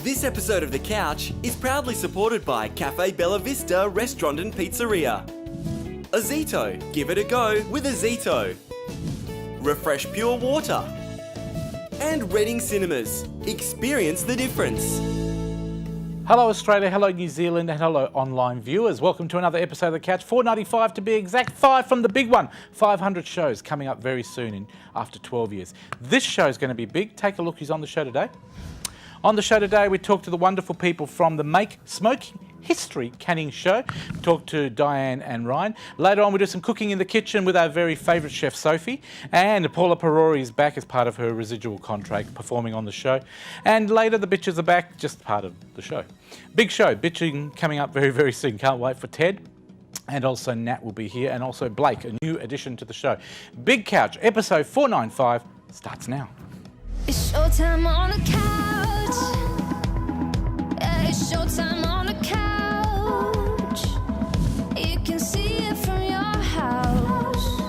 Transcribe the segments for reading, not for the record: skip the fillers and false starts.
This episode of The Couch is proudly supported by Cafe Bella Vista Restaurant and Pizzeria. Azito, give it a go with Azito. Refresh Pure Water. And Reading Cinemas, experience the difference. Hello Australia, hello New Zealand and hello online viewers. Welcome to another episode of The Couch, 495 to be exact, 5 from the big one. 500 shows coming up very soon after 12 years. This show is going to be big. Take a look who's on the show today. On the show today, we talk to the wonderful people from the Make Smoking History Canning Show. We talk to Dianne and Ryan. Later on, we do some cooking in the kitchen with our very favourite chef, Sophie. And Paula Parore is back as part of her residual contract, performing on the show. And later, the bitches are back, just part of the show. Big show, bitching coming up very, very soon. Can't wait for Ted. And also Nat will be here. And also Blake, a new addition to the show. Big Couch, episode 495, starts now. It's showtime on the couch. Yeah, it's showtime on the couch. You can see it from your house.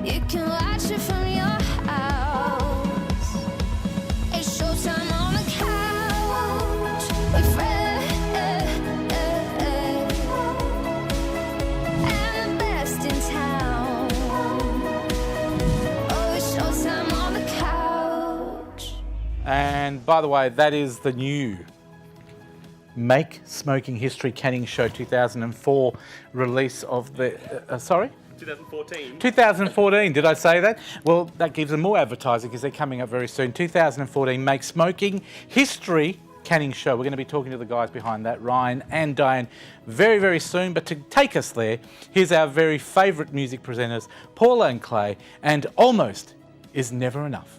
You can watch it from your house. It's showtime on the couch with friends and the best in town. Oh, it's showtime on the couch. And by the way, that is the new Make Smoking History Canning Show 2004 release of the... 2014. 2014, did I say that? Well, that gives them more advertising because they're coming up very soon. 2014 Make Smoking History Canning Show. We're going to be talking to the guys behind that, Ryan and Dianne, very, very soon. But to take us there, here's our very favourite music presenters, Paula and Clay, and Almost Is Never Enough.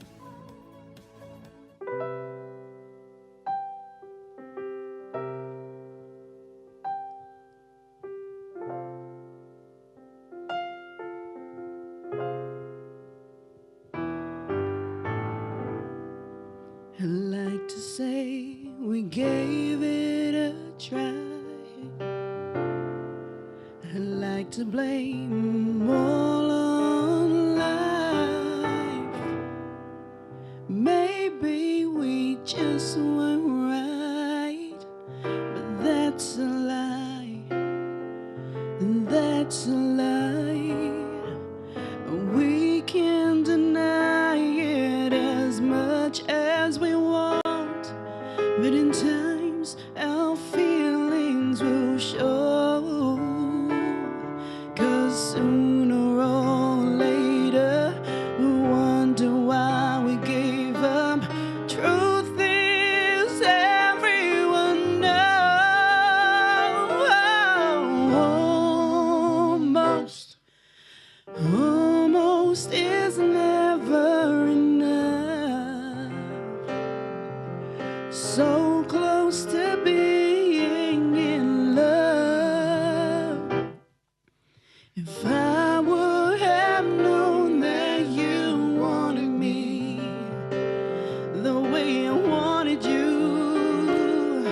I like to say we gave it a try. I like to blame all on life. Maybe we just weren't right, but that's a lie, and that's a lie. We can't deny it as much as we want, but in times our feelings will show. 'Cause sooner or later we'll wonder why we gave up. Truth is everyone knows. Almost is never enough. So close to being in love. If I would have known that you wanted me the way I wanted you,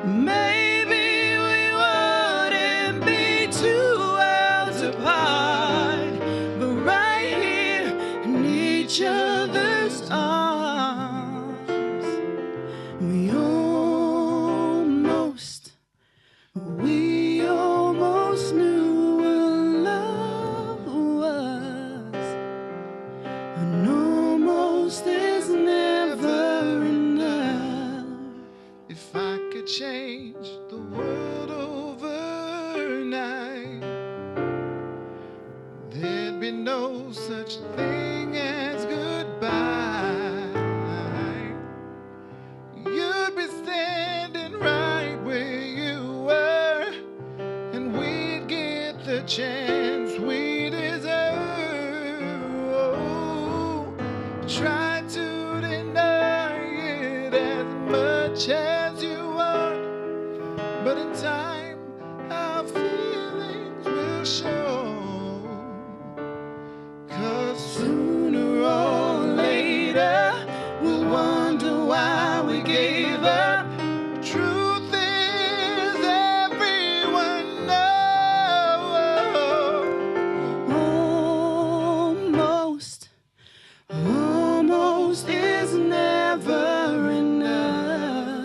maybe we wouldn't be 2 worlds apart, but right here in each other's arms, we almost knew what love was, and almost is never enough. If I could change the world overnight, there'd be no such thing as goodbye. You'd be standing right where you were, and we'd get the chance we deserve. Oh, try to deny it as much as you want, but in time our feelings will show. 'Cause sooner or later we'll wonder why we gave up. Truth is everyone knows. Almost is never enough.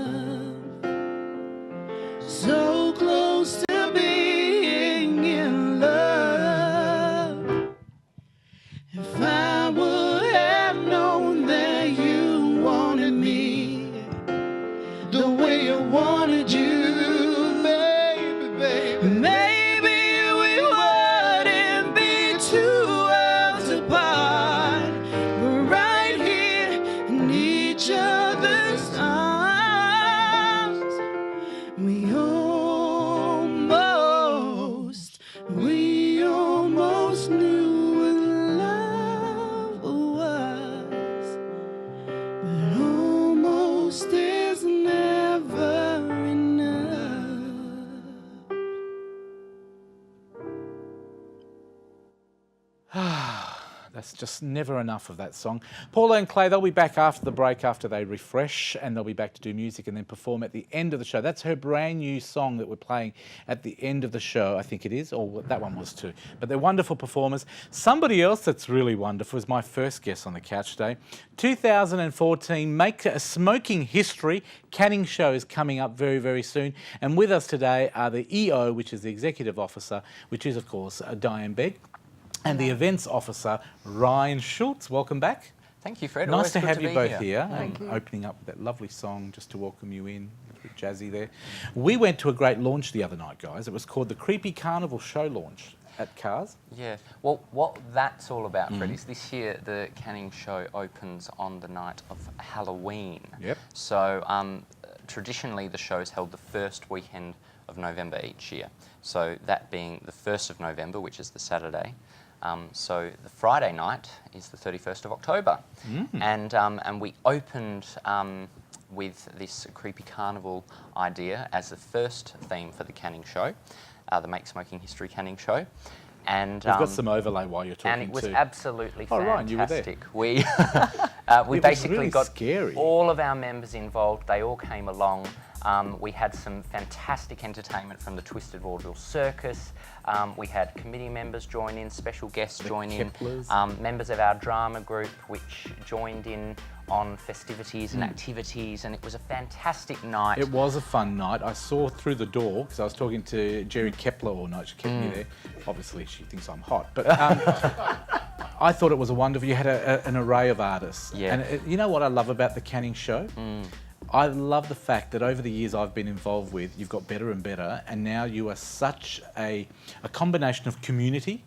That's just never enough of that song. Paula and Clay, they'll be back after the break, after they refresh, and they'll be back to do music and then perform at the end of the show. That's her brand new song that we're playing at the end of the show, I think it is, or that one was too. But they're wonderful performers. Somebody else that's really wonderful is my first guest on the couch today. 2014 Make a Smoking History canning show is coming up very, very soon. And with us today are the EO, which is the Executive Officer, which is, of course, Dianne Begg, and the Events Officer, Ryan Schulz. Welcome back. Thank you, Fred. Nice Always to good have you be both here. Opening up with that lovely song just to welcome you in. A bit jazzy there. We went to a great launch the other night, guys. It was called the Creepy Carnival Show launch at CAHRS. Yeah. Well, what that's all about, Fred, is this year the canning show opens on the night of Halloween. Yep. So traditionally the show is held the first weekend of November each year. So that being the 1st of November, which is the Saturday. So the Friday night is the 31st of October. And we opened with this Creepy Carnival idea as the first theme for the canning show, the Make Smoking History canning show. And We've got some overlay while you're talking. and it was too. absolutely fantastic. Ryan, you were there. We It was basically really got scary. all of our members involved. They all came along. We had some fantastic entertainment from the Twisted Vaudeville Circus. We had committee members join in, special guests join in, members of our drama group which joined in on festivities and activities, and it was a fantastic night. It was a fun night. I saw through the door, because I was talking to Jerry Kepler all night. She kept me there. Obviously, she thinks I'm hot. But I thought it was a wonderful... You had an array of artists. Yeah. And you know what I love about the canning show? I love the fact that over the years I've been involved with, you've got better and better, and now you are such a combination of community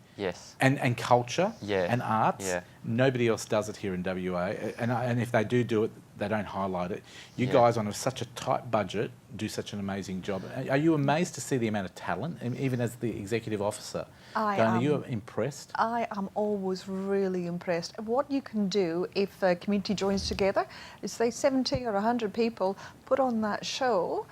and culture and arts. Yeah. Nobody else does it here in WA, and if they do it, they don't highlight it. You guys on such a tight budget do such an amazing job. Are you amazed to see the amount of talent, and even as the executive officer? Are you impressed? I am always really impressed. What you can do if a community joins together is, say, 70 or 100 people put on that show,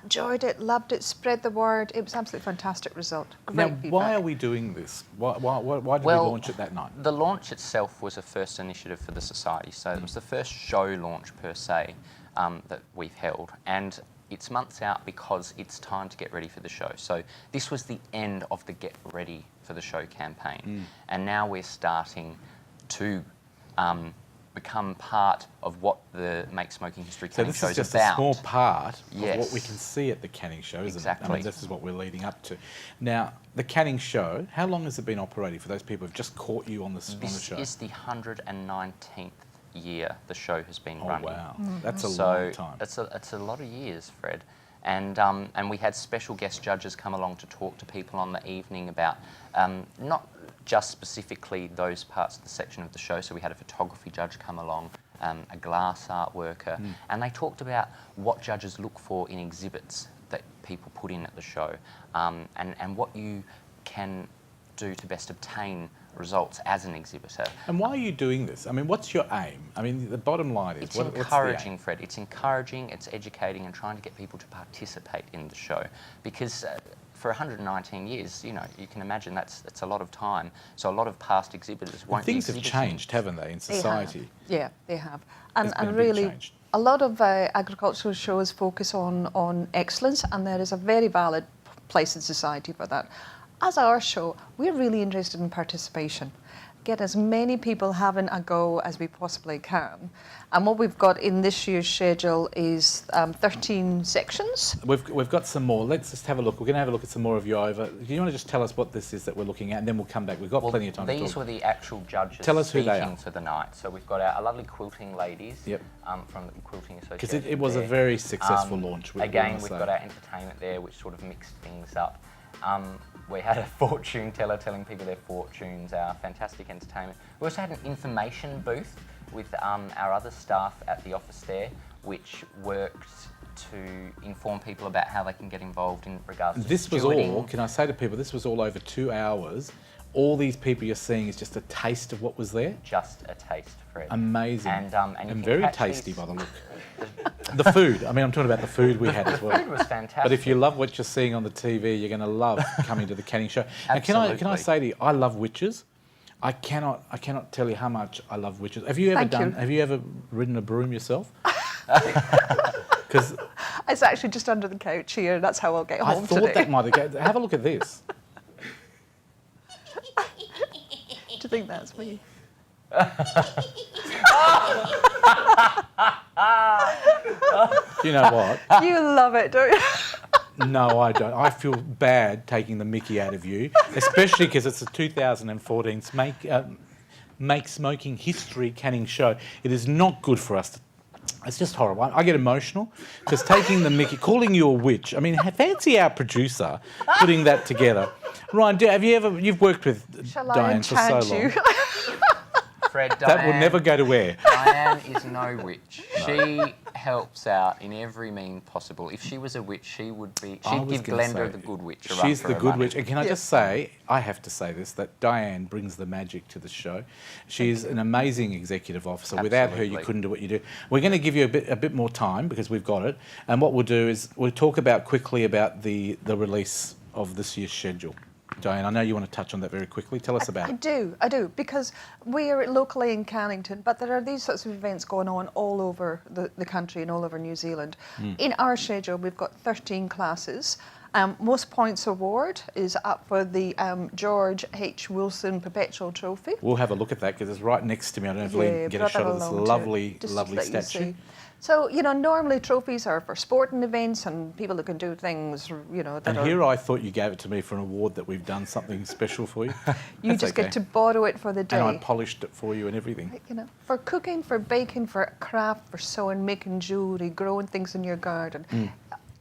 enjoyed it, loved it, spread the word. It was absolutely fantastic result. Great feedback. Why are we doing this? Why did we launch it that night? The launch itself was a first initiative for the Society, so it was the first show launch per se that we've held, and it's months out because it's time to get ready for the show. So this was the end of the Get Ready for the Show campaign, and now we're starting to become part of what the Make Smoking History canning show is about. So this is just a small part of what we can see at the canning show, isn't it? I mean, this is what we're leading up to. Now, the canning show, how long has it been operating for those people who've just caught you on the show? This is the 119th year the show has been running. Oh, wow. That's a long time. It's a lot of years, Fred. And we had special guest judges come along to talk to people on the evening about not just specifically those parts of the section of the show. So we had a photography judge come along, a glass art worker, and they talked about what judges look for in exhibits that people put in at the show, and what you can do to best obtain results as an exhibitor. And why are you doing this? I mean, what's your aim? I mean, the bottom line is... It's encouraging, Fred. It's encouraging, it's educating, and trying to get people to participate in the show. Because for 119 years, you know, you can imagine that's a lot of time. So a lot of past exhibitors won't be exhibiting. Things have changed, haven't they, in society? Yeah, they have. There's been a big really, change. a lot of agricultural shows focus on excellence, and there is a very valid place in society for that. As our show, we're really interested in participation. Get as many people having a go as we possibly can. And what we've got in this year's schedule is 13 sections. We've got some more. Let's just have a look. We're going to have a look at some more of you over. Do you want to just tell us what this is that we're looking at, and then we'll come back. We've got plenty of time to talk. These were the actual judges Tell us who they speaking are. for the night. So we've got our lovely quilting ladies from the Quilting Association. Because it was a very successful launch. Again, we've got our entertainment there, which sort of mixed things up. We had a fortune teller telling people their fortunes, our fantastic entertainment. We also had an information booth with our other staff at the office there, which worked to inform people about how they can get involved in regards to This was stewarding. all, can I say to people, this was all over 2 hours. All these people you're seeing is just a taste of what was there. Just a taste, Fred. Amazing. And you can very catch tasty these- by the look. The food. I mean, I'm talking about the food we had as well. The food was fantastic. But if you love what you're seeing on the TV, you're going to love coming to the canning show. And can I Absolutely. say to you, I love witches. I cannot tell you how much I love witches. Have you ever Have you ever ridden a broom yourself? Because It's actually just under the couch here. That's how I'll get home today. I thought that might have. Have a look at this. Do you think that's me? You know what? You love it, don't you? No, I don't. I feel bad taking the mickey out of you, especially because it's a 2014 Make Smoking History canning show. It is not good for us. It's just horrible. I get emotional because taking the mickey, calling you a witch. I mean, fancy our producer putting that together. Ryan, you've worked with Dianne for so long. You? Fred, That will never go to air. Dianne is no witch. She helps out in every mean possible. If she was a witch, she'd give Glenda the good witch a run She's for the her good money. witch. And can I just say, I have to say this, that Dianne brings the magic to the show. She's an amazing executive officer. Absolutely. Without her, you couldn't do what you do. We're going to give you a bit more time because we've got it. And what we'll do is we'll talk quickly about the release of this year's schedule. Dianne, I know you want to touch on that very quickly. Tell us about it. I do, because we are locally in Cannington, but there are these sorts of events going on all over the country and all over New Zealand. In our schedule, we've got 13 classes. Most Points Award is up for the George H. Wilson Perpetual Trophy. We'll have a look at that because it's right next to me. I don't know if we can get a shot of this lovely statue. So, normally trophies are for sporting events and people who can do things, that are... Here I thought you gave it to me for an award that we've done something special for you. You just get to borrow it for the day. And I polished it for you and everything. For cooking, for baking, for craft, for sewing, making jewellery, growing things in your garden.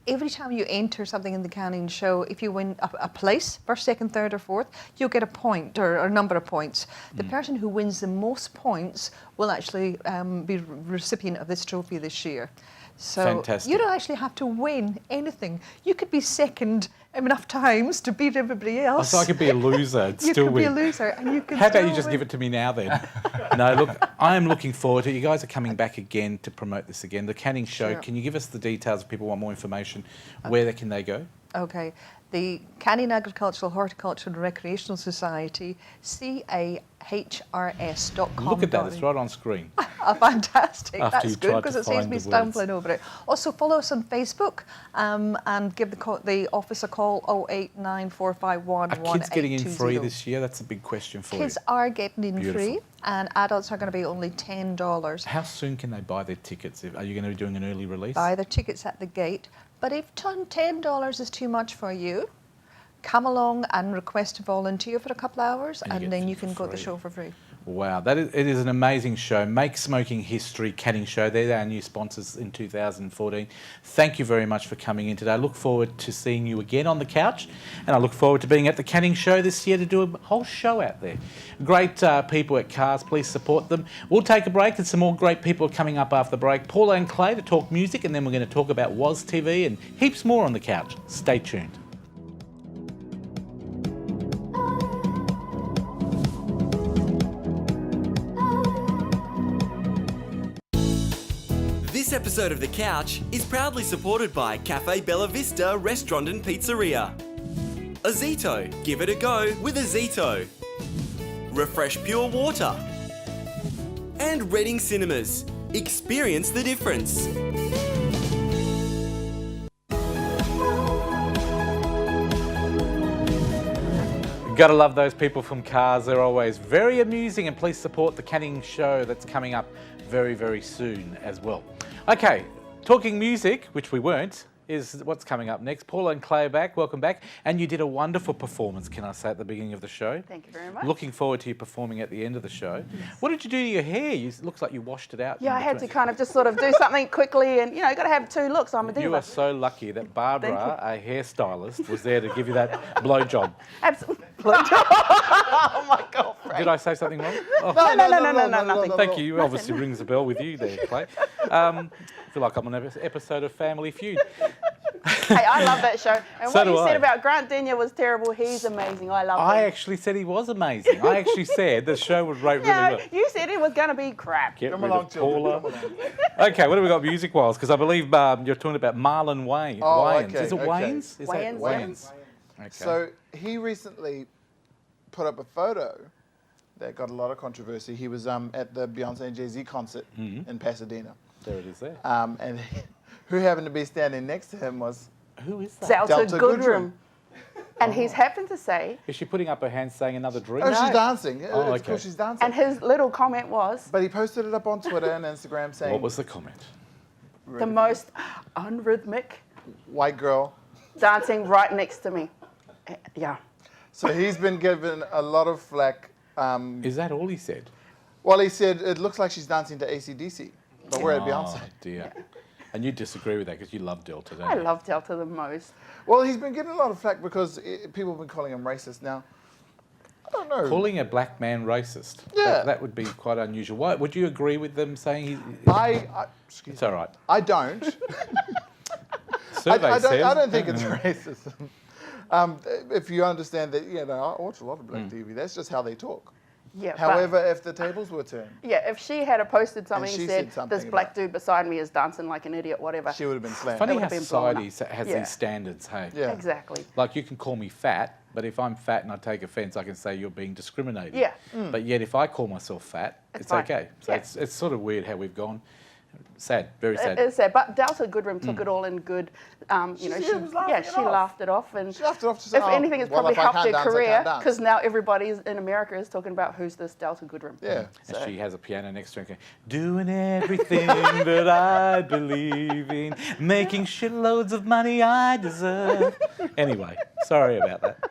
Every time you enter something in the canning show, if you win a place, first, second, third or fourth, you'll get a point or a number of points. The person who wins the most points will actually be recipient of this trophy this year. So Fantastic. you don't actually have to win anything. You could be second enough times to beat everybody else. So I could be a loser and You still could win. be a loser and you could How about still you just win. give it to me now then? No, look, I am looking forward to it. You guys are coming back again to promote this again. The canning show, Sure. can you give us the details if people want more information? Where can they go? Okay. The Canning Agricultural, Horticultural and Recreational Society, CAHRS.com. Look at that, it's right on screen. Oh, fantastic. After you That's good tried because to it saves find me the stumbling over it. Also, follow us on Facebook and give the office a call, 0894511 Are kids getting in free this year? That's a big question for Kids you. are getting in Beautiful. free and adults are going to be only $10. How soon can they buy their tickets? Are you going to be doing an early release? Buy their tickets at the gate. But if $10 is too much for you, come along and request to volunteer for a couple of hours And you and get then them you for can go to the free. show for free. Wow, it is an amazing show. Make Smoking History Canning Show. They're our new sponsors in 2014. Thank you very much for coming in today. I look forward to seeing you again on the couch, and I look forward to being at the Canning Show this year to do a whole show out there. Great people at CAHRS, please support them. We'll take a break, and some more great people are coming up after the break. Paula and Clay to talk music, and then we're going to talk about WASTV and heaps more on the couch. Stay tuned. This episode of The Couch is proudly supported by Cafe Bella Vista Restaurant and Pizzeria. Azito, give it a go with Azito. Refresh Pure Water. And Reading Cinemas, experience the difference. Gotta love those people from CAHRS. They're always very amusing, and please support the Canning show that's coming up very, very soon as well. Okay, talking music, which we weren't, is what's coming up next. Paula and Clay are back. Welcome back. And you did a wonderful performance, can I say, at the beginning of the show. Thank you very much. Looking forward to you performing at the end of the show. What did you do to your hair? It looks like you washed it out. Yeah, in I had to between. kind of just sort of do something quickly and, got to have two looks. I'm a diva. You are so lucky that Barbara, a hairstylist, was there to give you that blowjob. Absolutely. Oh, my God, Frank. Did I say something wrong? Oh. No, nothing. Thank you. You obviously rings a bell with you there, Clay. I feel like I'm on an episode of Family Feud. Hey, I love that show. And So what do you I. said about Grant Denyer was terrible. He's amazing. I love him. I actually said he was amazing. I actually said the show would rate really No, well. you said it was going to be crap. Get Come rid along, of children. Paula. Okay, what have we got music-wise? Because I believe you're talking about Marlon Wayans. Oh, Wayans. okay, Is it okay. Wayans? Is that Wayans. Okay. So he recently put up a photo that got a lot of controversy. He was at the Beyonce and Jay-Z concert in Pasadena. There it is there. And who happened to be standing next to him was Who is that? Delta Goodrem. And he's happened to say, Is she putting up her hand saying another drink? Oh, she's dancing. Oh, It's cool, okay. she's dancing. and his little comment was, But he posted it up on Twitter and Instagram saying, What was the comment? the most unrhythmic white girl. dancing right next to me. Yeah. So he's been given a lot of flack. Is that all he said? Well, he said, it looks like she's dancing to AC/DC, but we're at Beyonce. Oh, dear. And you disagree with that because you love Delta, don't I you? love Delta the most. Well, he's been getting a lot of flack because people have been calling him racist now. I don't know. Calling a black man racist. Yeah. That would be quite unusual. Why, would you agree with them saying he's... Excuse It's all right. I don't. Survey I says... don't think it's racism. If you understand that, I watch a lot of black TV. That's just how they talk. Yeah. However, if the tables were turned, if she had posted something she and said said, something this black about- dude beside me is dancing like an idiot, whatever. she would have been slammed. Funny would how have been blown up. society has Yeah. these standards, hey? Yeah. Exactly. Like you can call me fat, but if I'm fat and I take offence, I can say you're being discriminated. Yeah. But yet if I call myself fat, It's it's fine. okay. So Yeah. it's sort of weird how we've gone. Sad, very sad. It is sad. But Delta Goodrem took it all in good. was laughing it She off. laughed it off. And She laughed it off. She said, if "Oh, anything, it's well, probably if I helped can't their dance, I career can't dance." because now everybody in America is talking about who's this Delta Goodrem. Yeah. And she has a piano next to her, going, doing everything that I believe in, making shitloads of money I deserve. Anyway, sorry about that.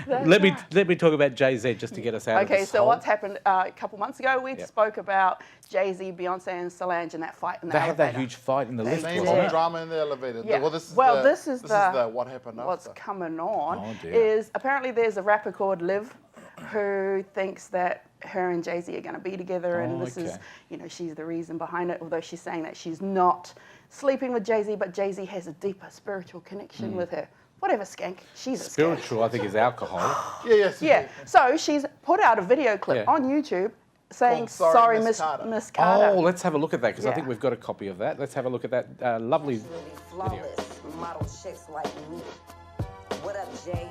Let me talk about Jay-Z just to get us out of Okay, this so hole. what's happened a couple months ago? We spoke about Jay-Z, Beyonce, and Solange in that fight in the They had that elevator. huge fight in the lift, Same wasn't old it? drama in the elevator. Yeah. Well, this is Well, the, this is the the- what happened What's after. coming on Oh, dear. is apparently there's a rapper called Liv who thinks that her and Jay-Z are going to be together, and Oh, this is, okay. she's the reason behind it, although she's saying that she's not sleeping with Jay-Z, but Jay-Z has a deeper spiritual connection with her. Whatever, skank. She's a skank. Spiritual, I think, is alcohol. Yes. Yeah. So she's put out a video clip Yeah. on YouTube saying, Called Sorry, sorry, Miss Miss Carter." Miss Carter. Oh, let's have a look at that because I Yeah. think we've got a copy of that. Let's have a look at that lovely Really video. flawless model chicks like me. What up, Jay?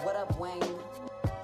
What up, Wayne?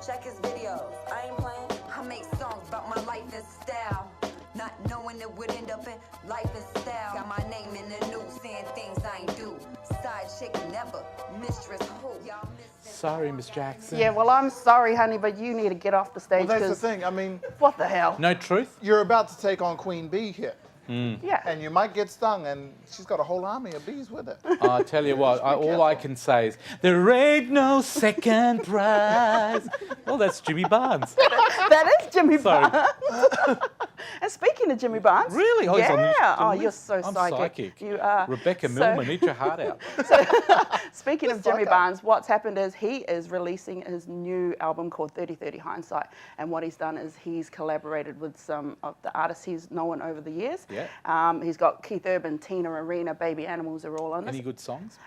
Check his videos. I ain't playing. I make songs about my life and style. Not knowing it would end up in life and style. Got my name in the news, saying things I ain't do. Side chick never, mistress who? Y'all miss Sorry, Miss Jackson. Yeah, well, I'm sorry, honey, but you need to get off the stage. Well, that's the 'cause thing. I mean, what the hell? No truth? you're about to take on Queen Bee here, Yeah. and you might get stung, and she's got a whole army of bees with her. I tell you what, all I can say is, there ain't no second prize. Well, that's Jimmy Barnes. That is Jimmy Sorry. Barnes. And speaking of Jimmy Barnes. Really? Oh, he's on the Oh, list? you're so I'm psychic. You are. Rebecca so- Millman, eat your heart out. Speaking of Jimmy Barnes, what's happened is he is releasing his new album called 30/30 Hindsight. And what he's done is he's collaborated with some of the artists he's known over the years. Yeah. He's got Keith Urban, Tina Arena, Baby Animals are all on this. Any good songs?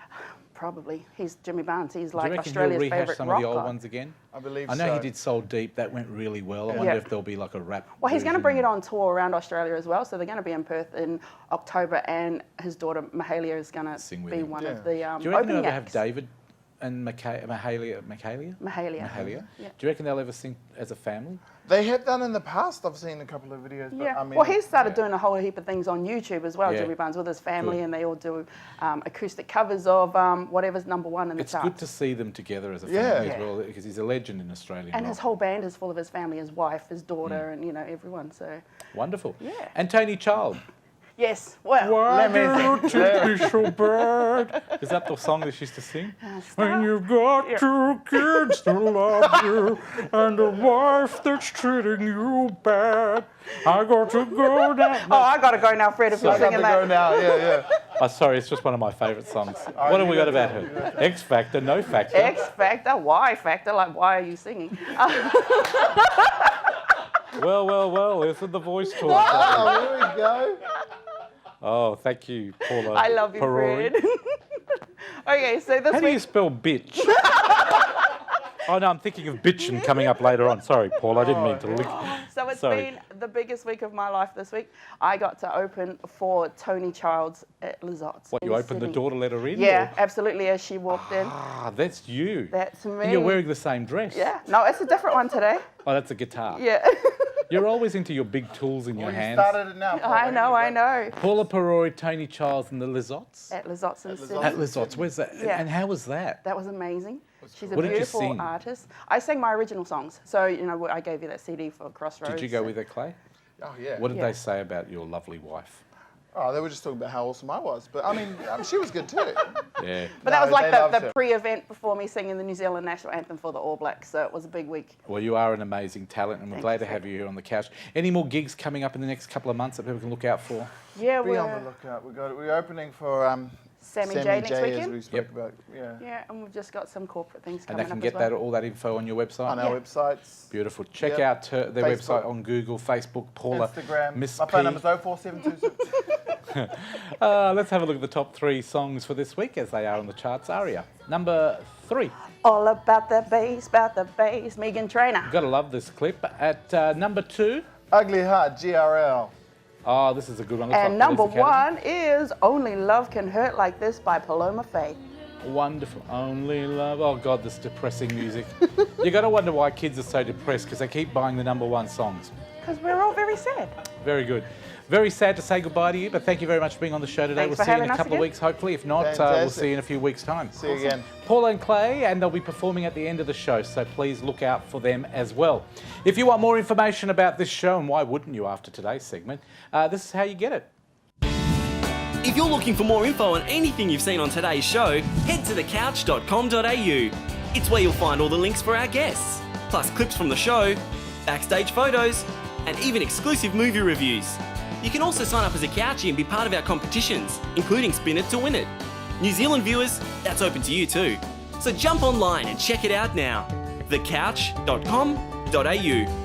Probably. He's Jimmy Barnes. He's Do like you reckon Australia's he'll rehash favourite some rock of the old guy. ones again? I believe I know so. he did Soul Deep. That went really well. I wonder if there'll be like a rap. Well, he's going to bring it version. on tour around Australia as well. So they're going to be in Perth in October, and his daughter Mahalia is going Sing to with be him. one Yeah. of the Do you reckon opening they'll ever acts. have David and Mahalia? Mahalia. Yeah. Do you reckon they'll ever sing as a family? They have done in the past. I've seen a couple of videos. But Yeah. I mean, Well, he's started doing a whole heap of things on YouTube as well, Yeah. Jimmy Barnes, with his family, Good. and they all do acoustic covers of whatever's number one in the It's charts. good to see them together as a Yeah. family Yeah. as well, because he's a legend in Australian And rock. his whole band is full of his family, his wife, his daughter, and everyone. So Wonderful. Yeah. And Tony Child. yes, well, Why let me do you be so bad? Is that the song that she used to sing? When you've got two kids that love you and a wife that's treating you bad, I got to go now. Oh, I gotta go now, Fred. If you're I got singing to go that. now. Yeah. Oh, sorry, it's just one of my favourite songs. What have we got about her? X Factor, No Factor. X Factor, Y Factor, like why are you singing? Well, isn't the voice talk? Oh, here we go. Oh, thank you, Paula. I love you, Parore. Fred. Okay, so this How do you week. spell bitch? Oh, no, I'm thinking of bitchin' coming up later on. Sorry, Paul, I didn't mean to link. So it's Sorry. been the biggest week of my life this week. I got to open for Tony Childs at Lizottes. What, you opened the door to let her in? Yeah, or- absolutely, as she walked in. Ah, that's you. That's me. And you're wearing the same dress. Yeah, no, it's a different one today. Oh, that's a guitar. Yeah. You're always into your big tools in your Well, you hands. started it now. Paula. I know. Paula Parore, Tony Childs, and the Lizottes. At Lizottes in Sydney. At Lizottes, where's that? Yeah. And how was that? That was amazing. She's a What did you beautiful sing? artist. I sang my original songs. So, you know, I gave you that CD for Crossroads. Did you go with it, Clay? Oh, yeah. What did Yeah. they say about your lovely wife? Oh, they were just talking about how awesome I was. But, I mean, she was good too. Yeah. But that was No, like they loved the her. pre-event before me singing the New Zealand national anthem for the All Blacks. So it was a big week. Well, you are an amazing talent, and we're Thank glad you, to have you here on the couch. Any more gigs coming up in the next couple of months that people can look out for? Yeah, Be on we're the lookout. We're opening for Sammy J next as weekend. we spoke about. Yeah. Yeah, and we've just got some corporate things And coming they can up get as well. that all that info on your website? On our websites. Beautiful. Check Yep. out their Facebook. website on Google, Facebook, Paula, Instagram. Miss My P. phone number's 04726. Let's have a look at the top 3 songs for this week as they are on the charts. Aria, number 3. All about the bass, Megan Trainor. Gotta love this clip. At number 2, Ugly Heart, GRL. oh, this is a good one. Looks And like number Police Academy. 1 is Only Love Can Hurt Like This by Paloma Faye. Wonderful. Only love. Oh, God, this depressing music. You got to wonder why kids are so depressed, because they keep buying the number 1 songs. Because we're all very sad. Very good. Very sad to say goodbye to you, but thank you very much for being on the show today. Thanks We'll for see you in having a us couple of again. weeks, hopefully. If not, we'll Fantastic. see you in a few weeks' time. See you again. Paula and Clay, and they'll be performing at the end of the show, so please look out for them as well. If you want more information about this show, and why wouldn't you after today's segment, this is how you get it. If you're looking for more info on anything you've seen on today's show, head to thecouch.com.au. It's where you'll find all the links for our guests, plus clips from the show, backstage photos, and even exclusive movie reviews. You can also sign up as a Couchie and be part of our competitions, including Spin It to Win It. New Zealand viewers, that's open to you too. So jump online and check it out now. thecouch.com.au.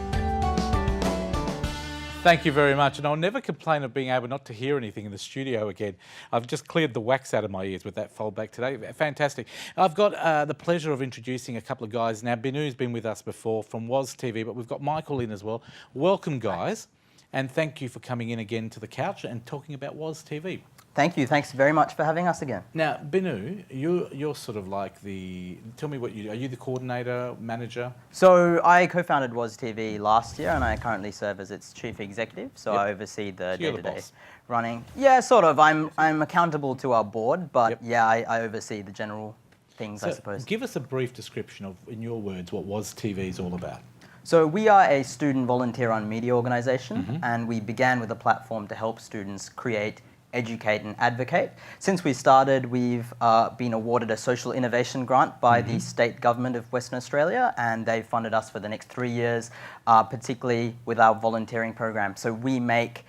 Thank you very much, and I'll never complain of being able not to hear anything in the studio again. I've just cleared the wax out of my ears with that fold back today. Fantastic. I've got the pleasure of introducing a couple of guys now. Binu's been with us before from WASTV, but we've got Michael in as well. Welcome, guys, and thank you for coming in again to the couch and talking about WASTV. Thank you. Thanks very much for having us again. Now, Binu, you're sort of like tell me what you do. Are you the coordinator, manager? So I co-founded WASTV last year, and I currently serve as its chief executive. So Yep. I oversee the So you're the day-to-day boss. running. Yeah, sort of. I'm accountable to our board, but Yep. yeah, I oversee the general things, I So suppose. give us a brief description of, in your words, what WASTV is all about. So we are a student volunteer-run media organisation, and we began with a platform to help students create, educate and advocate. Since we started, we've been awarded a social innovation grant by the state government of Western Australia, and they've funded us for the next 3 years, particularly with our volunteering program. So we make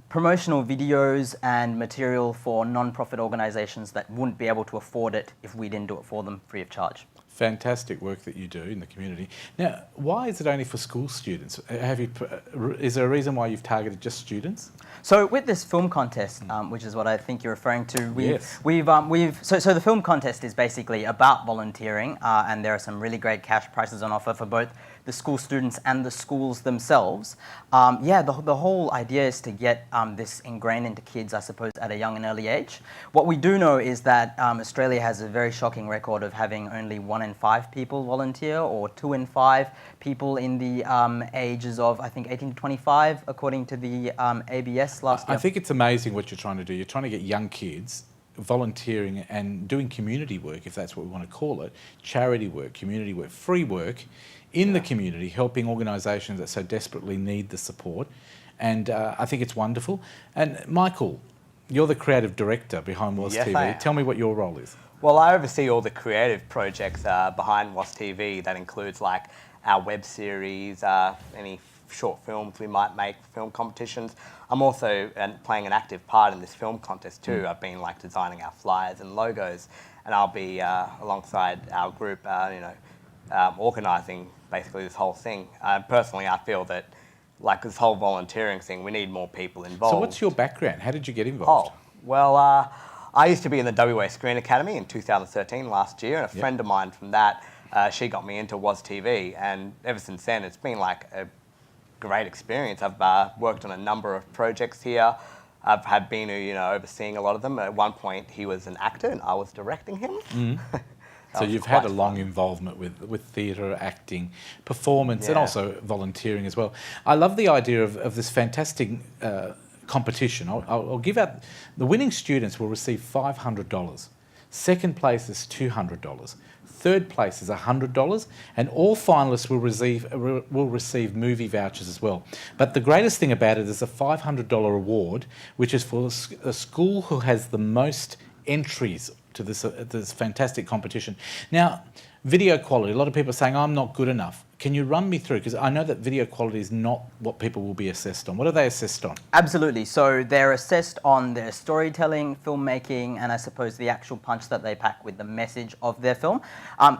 promotional videos and material for non-profit organisations that wouldn't be able to afford it if we didn't do it for them free of charge. Fantastic work that you do in the community. Now, why is it only for school students? Is there a reason why you've targeted just students? So with this film contest, which is what I think you're referring to, Yes. so the film contest is basically about volunteering, and there are some really great cash prizes on offer for both the school students and the schools themselves. The whole idea is to get this ingrained into kids, I suppose, at a young and early age. What we do know is that Australia has a very shocking record of having only 1 in 5 people volunteer, or 2 in 5 people in the ages of, I think, 18 to 25, according to the ABS last year. I think it's amazing what you're trying to do. You're trying to get young kids volunteering and doing community work, if that's what we want to call it, charity work, community work, free work in the community, helping organisations that so desperately need the support. And I think it's wonderful. And Michael, you're the creative director behind WASTV. Yes, I am. Tell me what your role is. Well, I oversee all the creative projects behind WASTV. That includes like our web series, any short films we might make, film competitions. I'm also playing an active part in this film contest too. I've been like designing our flyers and logos, and I'll be alongside our group, organising basically this whole thing. Personally, I feel that like this whole volunteering thing, we need more people involved. So what's your background? How did you get involved? Oh, well, I used to be in the WA Screen Academy in 2013 last year, and a friend of mine from that, she got me into WASTV, and ever since then it's been like a great experience. I've worked on a number of projects here. I've had Binu, overseeing a lot of them. At one point he was an actor and I was directing him. So you've had a long involvement with theatre, acting, performance, and also volunteering as well. I love the idea of this fantastic competition. I'll give out, the winning students will receive $500. Second place is $200. Third place is $100, and all finalists will receive movie vouchers as well. But the greatest thing about it is a $500 award, which is for a school who has the most entries to this fantastic competition. Now, video quality. A lot of people are saying, I'm not good enough. Can you run me through? Because I know that video quality is not what people will be assessed on. What are they assessed on? Absolutely. So they're assessed on their storytelling, filmmaking, and I suppose the actual punch that they pack with the message of their film.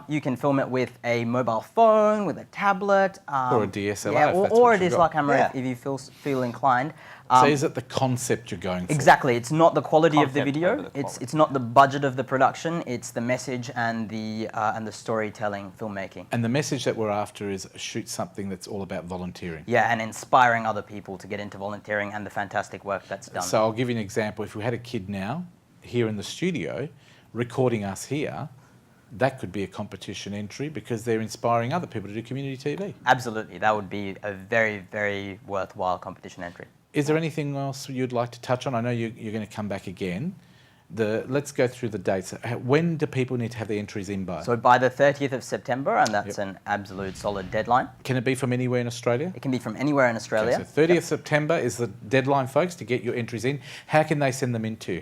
You can film it with a mobile phone, with a tablet. Or a DSLR. Or a DSLR camera if you feel inclined. So is it the concept you're going for? Exactly. It's not the quality of the video. It's not the budget of the production. It's the message and the storytelling, filmmaking. And the message that we're after is shoot something that's all about volunteering. Yeah, and inspiring other people to get into volunteering and the fantastic work that's done. So I'll give you an example. If we had a kid now here in the studio recording us here, that could be a competition entry because they're inspiring other people to do community TV. Absolutely. That would be a very, very worthwhile competition entry. Is there anything else you'd like to touch on? I know you're going to come back again. Let's go through the dates. When do people need to have their entries in by? So by the 30th of September, and that's an absolute solid deadline. Can it be from anywhere in Australia? It can be from anywhere in Australia. Okay, so 30th September is the deadline, folks, to get your entries in. How can they send them in to?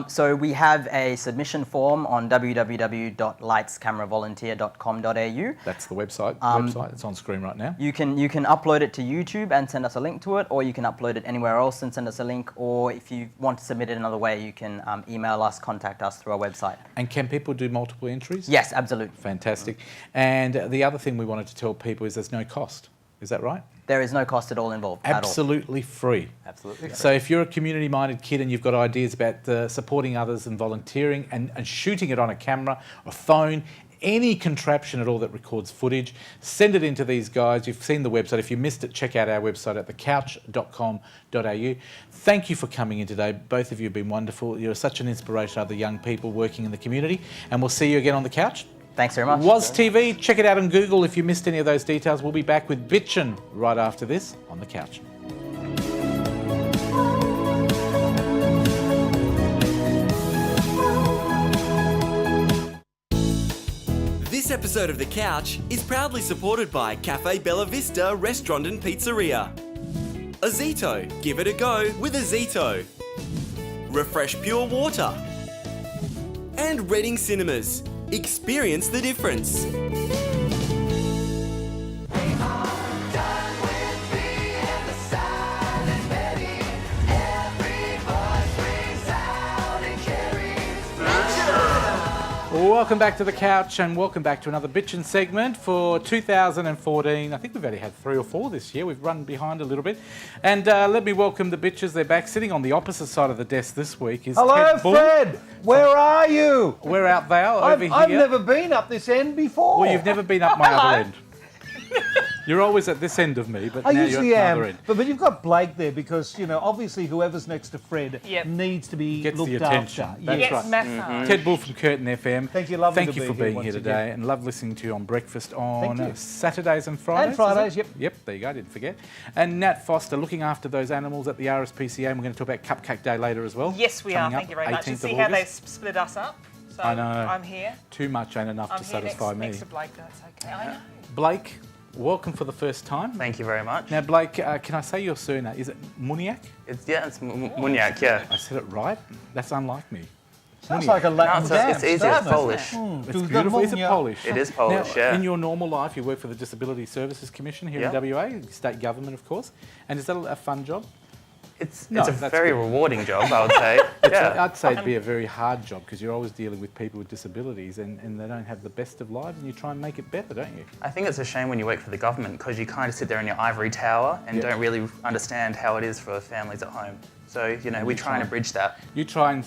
So we have a submission form on www.lightscameravolunteer.com.au. That's the website. It's on screen right now. You can upload it to YouTube and send us a link to it, or you can upload it anywhere else and send us a link, or if you want to submit it another way, you can email us, contact us through our website. And can people do multiple entries? Yes, absolutely. Fantastic. And the other thing we wanted to tell people is there's no cost. Is that right? There is no cost at all involved. Absolutely free. Absolutely. So if you're a community-minded kid and you've got ideas about supporting others and volunteering and shooting it on a camera, a phone, any contraption at all that records footage, send it into these guys. You've seen the website. If you missed it, check out our website at thecouch.com.au. Thank you for coming in today. Both of you have been wonderful. You're such an inspiration to other young people working in the community. And we'll see you again on the couch. Thanks very much. WASTV, check it out on Google if you missed any of those details. We'll be back with Bitchin' right after this on the couch. This episode of The Couch is proudly supported by Cafe Bella Vista Restaurant and Pizzeria. Azito, give it a go with Azito. Refresh Pure Water. And Reading Cinemas. Experience the difference. Welcome back to the couch and welcome back to another Bitchin' segment for 2014. I think we've only had 3 or 4 this year. We've run behind a little bit. And let me welcome the bitches. They're back. Sitting on the opposite side of the desk this week is Hello, Ted Bull. Fred. Where are you? We're out there over here. I've never been up this end before. Well, you've never been up my other end. You're always at this end of me, but I now usually you're at the am. other end. But you've got Blake there because, you know, obviously whoever's next to Fred needs to be Gets looked the attention. after. That's right. Ted Bull from Curtin FM. Thank you, lovely Thank to you be for here being once here today again. and love listening to you on breakfast Thank on you. Saturdays and Fridays. And Fridays, yep. Yep, there you go, I didn't forget. And Nat Foster looking after those animals at the RSPCA, and we're going to talk about Cupcake Day later as well. Yes, we are. Coming Thank you up, very much. 18th And see of how August. they've split us up. So I know. I'm here. Too much ain't enough I'm to here satisfy me. next to Blake. That's okay. I know. Blake, welcome for the first time. Thank you very much. Now, Blake, can I say your surname? Is it Muniak? It's Muniak, yeah. I said it right? That's unlike me. Sounds like a Latin dance. It's easy, doesn't it's Polish. It's beautiful. Is it Polish? It is Polish, now, yeah. In your normal life, you work for the Disability Services Commission here in WA, state government, of course. And is that a fun job? It's a very rewarding job, I would say. I'd say it'd be a very hard job because you're always dealing with people with disabilities and they don't have the best of lives and you try and make it better, don't you? I think it's a shame when you work for the government because you kind of sit there in your ivory tower and don't really understand how it is for families at home. So, you know, we're trying to bridge that. You try and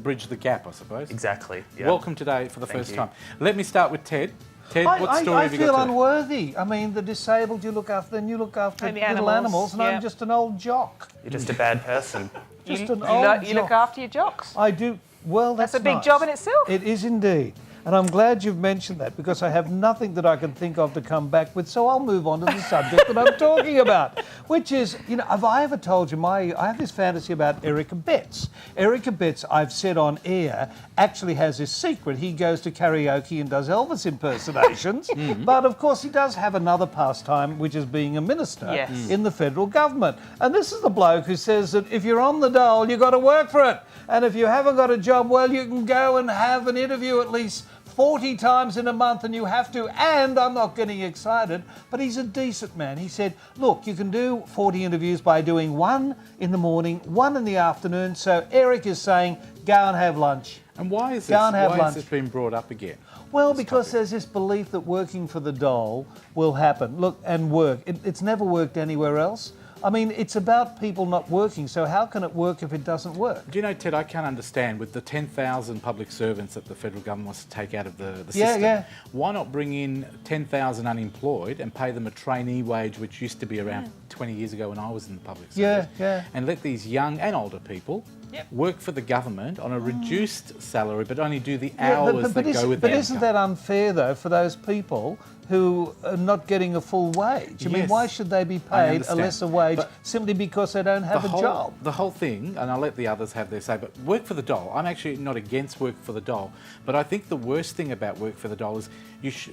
bridge the gap, I suppose. Exactly. Yeah. Welcome today for the first time. Let me start with Ted. Ted, what story have you got? I feel unworthy. I mean, the disabled you look after, and you look after little animals, and I'm just an old jock. You're just a bad person. You look after your jocks? I do. Well, that's a big job in itself. It is indeed. And I'm glad you've mentioned that because I have nothing that I can think of to come back with. So I'll move on to the subject that I'm talking about, which is, you know, have I ever told you I have this fantasy about Erica Betts. Erica Betts, I've said on air, actually has this secret. He goes to karaoke and does Elvis impersonations. But of course, he does have another pastime, which is being a minister in the federal government. And this is the bloke who says that if you're on the dole, you've got to work for it. And if you haven't got a job, well, you can go and have an interview at least 40 times in a month and you have to, and I'm not getting excited, but he's a decent man. He said, look, you can do 40 interviews by doing one in the morning, one in the afternoon. So Eric is saying, go and have lunch. And why is Go and have lunch. has this been brought up again? Well, because there's this belief that working for the dole will happen. Look, and work. It's never worked anywhere else. I mean, it's about people not working, so how can it work if it doesn't work? Do you know, Ted, I can't understand, with the 10,000 public servants that the federal government wants to take out of the system, why not bring in 10,000 unemployed and pay them a trainee wage, which used to be around 20 years ago when I was in the public service, and let these young and older people work for the government on a reduced salary, but only do the hours that go with that. But isn't that unfair, though, for those people who are not getting a full wage? I mean, why should they be paid a lesser wage simply because they don't have a job? The whole thing, and I'll let the others have their say, but work for the dole, I'm actually not against work for the dole, but I think the worst thing about work for the dole is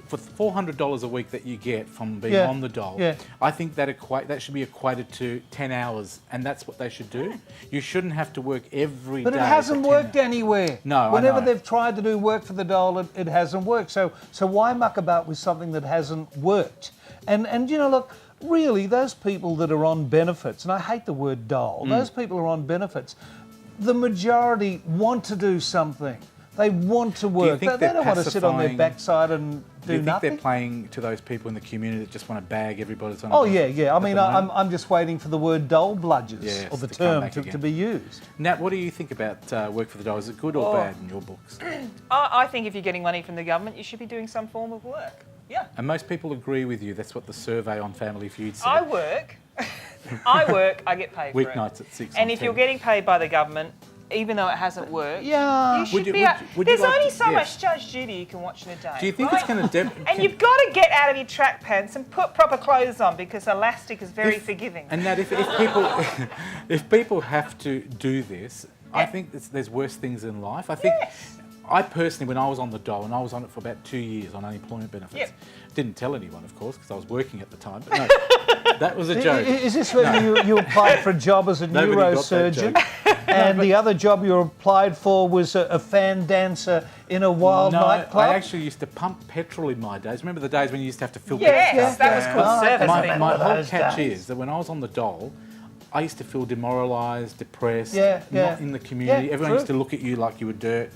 for $400 a week that you get from being on the dole, I think that should be equated to 10 hours, and that's what they should do. You shouldn't have to work every day. But it hasn't worked anywhere. No, Whenever they've tried to do work for the dole, it hasn't worked. So why muck about with something that hasn't worked? And you know, look, really, those people that are on benefits, and I hate the word dole, those people who are on benefits, the majority want to do something. They want to work. They don't want to sit on their backside and do nothing. They're playing to those people in the community that just want to bag everybody's on? Oh, yeah. I mean, I'm just waiting for the word dole bludgers, or the term to be used. Nat, what do you think about work for the dole? Is it good or bad in your books? I think if you're getting money from the government, you should be doing some form of work. Yeah. And most people agree with you. That's what the survey on Family Feud said. I work, I get paid for it. Weeknights at 6 And if you're getting paid by the government, even though it hasn't worked, you should be. There's only so much Judge Judy you can watch in a day. Do you think it's going to... And you've got to get out of your track pants and put proper clothes on because elastic is very forgiving. And Nat, if people have to do this, I think there's worse things in life. I think... I personally, when I was on the dole, and I was on it for about 2 years on unemployment benefits, didn't tell anyone, of course, because I was working at the time, but no, that was a joke. Is this when you applied for a job as a neurosurgeon, and the other job you applied for was a fan dancer in a wild nightclub? I actually used to pump petrol in my days. Remember the days when you used to have to fill Yes, that was called service. My whole catch is that when I was on the dole, I used to feel demoralised, depressed, not in the community. Everyone used to look at you like you were dirt.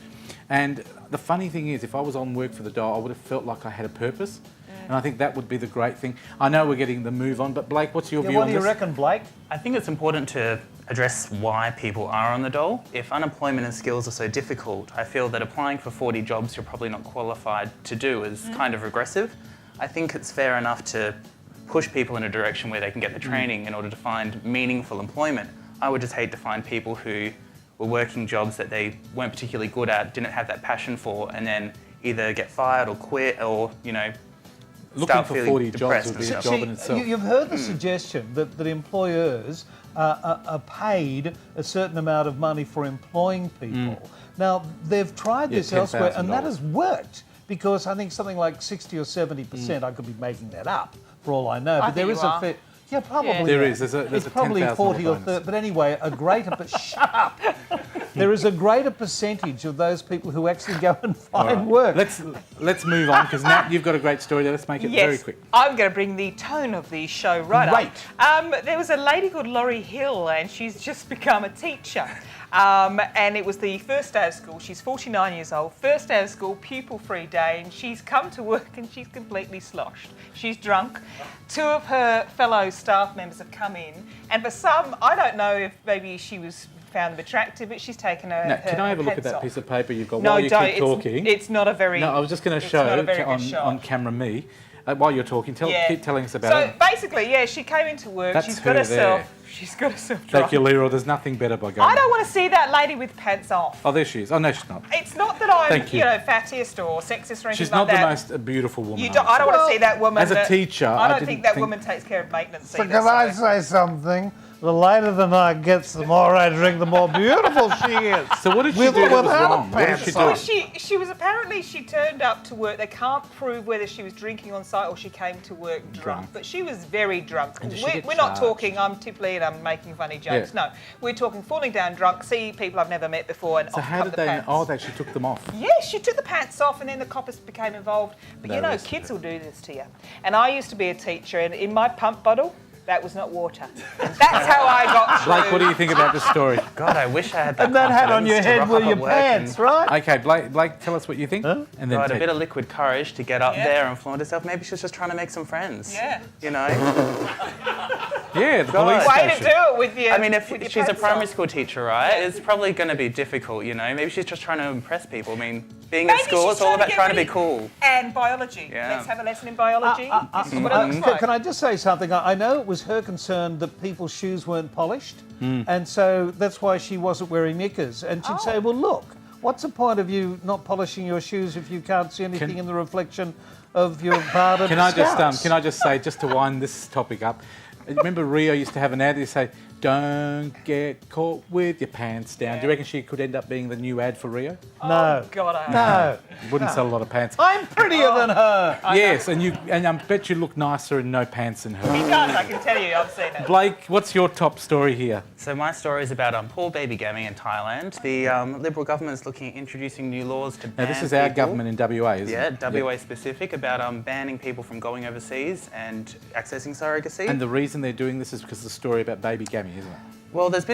And the funny thing is, if I was on work for the dole, I would have felt like I had a purpose. And I think that would be the great thing. I know we're getting the move on, but Blake, what's your view on this? What do you reckon, Blake? I think it's important to address why people are on the dole. If unemployment and skills are so difficult, I feel that applying for 40 jobs you're probably not qualified to do is kind of regressive. I think it's fair enough to push people in a direction where they can get the training in order to find meaningful employment. I would just hate to find people who were working jobs that they weren't particularly good at, didn't have that passion for, and then either get fired or quit or, you know, looking for 40 jobs would be a job in itself. You've heard the suggestion that employers are paid a certain amount of money for employing people. Now, they've tried this elsewhere, and that has worked, because I think something like 60 or 70%, I could be making that up for all I know, but there is a fair... Yeah, probably. Yeah. There is. There's probably 40 or 30, but anyway, a greater... But shut up! There is a greater percentage of those people who actually go and find work. Let's move on, because Nat, you've got a great story there. Let's make it very quick. I'm going to bring the tone of the show right up. There was a lady called Laurie Hill, and she's just become a teacher. And it was the first day of school. She's 49 years old. First day of school, pupil-free day, and she's come to work and she's completely sloshed. She's drunk. Two of her fellow staff members have come in, and for some, I don't know if maybe she was found them attractive, but she's taken her. Now, can I have a look at that piece of paper you've got while you keep talking? It's not a very. No, I was just going to show on camera me. While you're talking, keep telling us about it. So basically, yeah, she came into work. That's she's her got herself. there. She's got herself. Thank you, Leroy. There's nothing better by going. I don't want to see that lady with pants off. Oh, there she is. Oh, no, she's not. It's not that I'm, Thank you. fattest or sexist or anything She's like not that. the most beautiful woman. I don't want to see that woman. As a teacher, I don't think that woman takes care of maintenance. So can I say something? The later the night gets, the more I drink, the more beautiful she is. So what did she do that was wrong? What did she do? Well, she was apparently, she turned up to work. They can't prove whether she was drinking on site or she came to work drunk. But she was very drunk. We're not talking, I'm Tipley and I'm making funny jokes. Yeah. No, we're talking falling down drunk, see people I've never met before and so how did they pants. Oh, they actually took them off? Yes, she took the pants off and then the coppers became involved. But kids will do this to you. And I used to be a teacher and in my pump bottle, that was not water. And that's how I got through. Blake, what do you think about this story? God, I wish I had that. And that hat on your head were your pants, right? Okay, Blake, tell us what you think. Huh? And then God, a bit of liquid courage to get up there and flaunt herself. Maybe she's just trying to make some friends. Yeah. You know? Yeah, the police Way station. to do it with you. I mean, if she's a primary school teacher, right, it's probably going to be difficult, you know? Maybe she's just trying to impress people. I mean, being at school, it's all about trying to be cool. And biology. Yeah. Let's have a lesson in biology. This is what it looks like. Can I just say something? I know it was her concern that people's shoes weren't polished, and so that's why she wasn't wearing knickers. And she'd say, well, look, what's the point of you not polishing your shoes if you can't see anything in the reflection of your barred Can I just say, just to wind this topic up, remember Rio used to have an ad that say, "Don't get caught with your pants down." Do you reckon she could end up being the new ad for Rio? No. Oh, God, no. Wouldn't sell a lot of pants. I'm prettier than her. Yes, and I bet you look nicer in no pants than her. He does, I can tell you, I've seen it. Blake, what's your top story here? So my story is about poor baby gamming in Thailand. The Liberal government is looking at introducing new laws to ban Now, this is our government in WA, isn't it? Yeah, WA specific, about banning people from going overseas and accessing surrogacy. And the reason they're doing this is because of the story about baby gamming, isn't it? Well, there've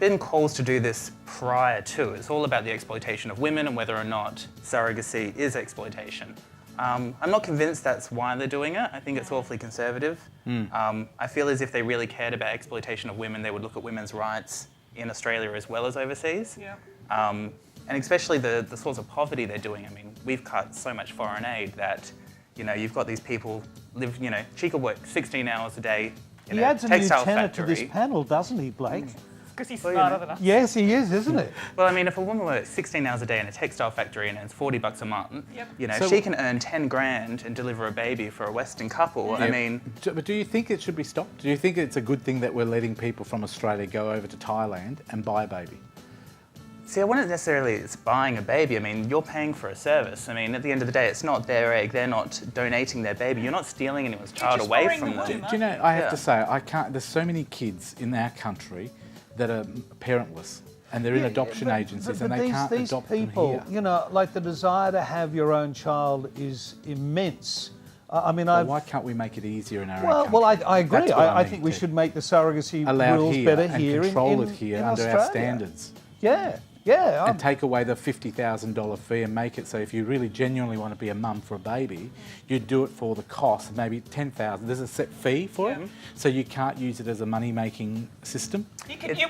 been calls to do this prior to. It's all about the exploitation of women and whether or not surrogacy is exploitation. I'm not convinced that's why they're doing it. I think it's awfully conservative. I feel as if they really cared about exploitation of women, they would look at women's rights in Australia as well as overseas. Yeah. And especially the sorts of poverty they're doing. I mean, we've cut so much foreign aid that, you've got these people live, she could work 16 hours a day. He adds a new tenor to this panel, doesn't he, Blake? Because he's smarter than us. Yes, he is, isn't he? Well, I mean, if a woman works 16 hours a day in a textile factory and earns $40 a month, Yep. she can earn 10 grand and deliver a baby for a Western couple. Yep. I mean... But do you think it should be stopped? Do you think it's a good thing that we're letting people from Australia go over to Thailand and buy a baby? See, I wouldn't necessarily it's buying a baby. I mean, you're paying for a service. I mean, at the end of the day, it's not their egg. They're not donating their baby. You're not stealing anyone's child away from them. Do you know, I have to say, there's so many kids in our country that are parentless and they're in adoption agencies and they can't adopt people, them here. Like the desire to have your own child is immense. Why can't we make it easier in our own country? Well, I agree. I think we should make the surrogacy rules better here and control in it here in under Australia. our standards. Yeah. And take away the $50,000 fee and make it so if you really genuinely want to be a mum for a baby, you do it for the cost, maybe $10,000. There's a set fee for it, so you can't use it as a money-making system.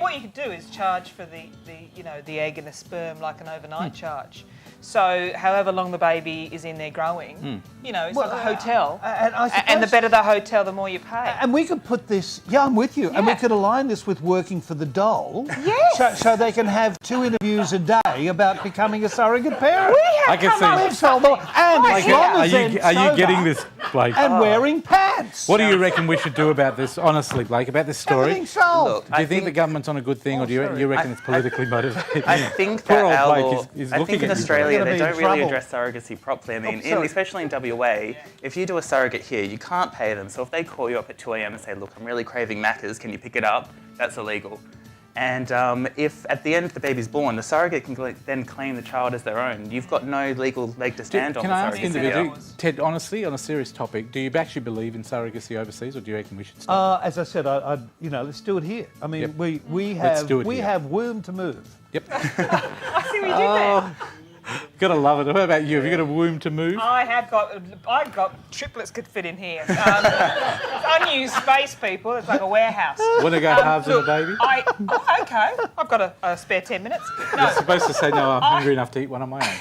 What you could do is charge for the egg and the sperm like an overnight charge. So however long the baby is in there growing, it's like a hotel. And the better the hotel, the more you pay. And we could put this, I'm with you, and we could align this with working for the dole. Yes. So they can have 2 interviews a day about becoming a surrogate parent. We have Are you getting this, Blake? And wearing pants. What do you reckon we should do about this, honestly, Blake, about this story? Everything's solved. Do you think the government's on a good thing, or do you reckon it's politically motivated? I think Poor that old our Blake law, is I looking think in at you. Australia they be don't in really trouble. address surrogacy properly. I mean, especially in WA, if you do a surrogate here, you can't pay them. So if they call you up at 2 a.m. and say, look, I'm really craving Macca's, can you pick it up? That's illegal. And if at the end the baby's born, the surrogate can then claim the child as their own. You've got no legal leg to stand on. Can I ask surrogacy. individually, Ted, honestly, on a serious topic, do you actually believe in surrogacy overseas, or do you reckon we should stop? As I said, let's do it here. I mean, we Let's do it here. have womb to move. Yep. I see what you did there. Gotta love it. What about you? Have you got a womb to move? I've got triplets could fit in here. Unused space, people. It's like a warehouse. Want to go halves in a baby? Okay. I've got a spare 10 minutes. No. You're supposed to say, no, I'm hungry enough to eat one on my own.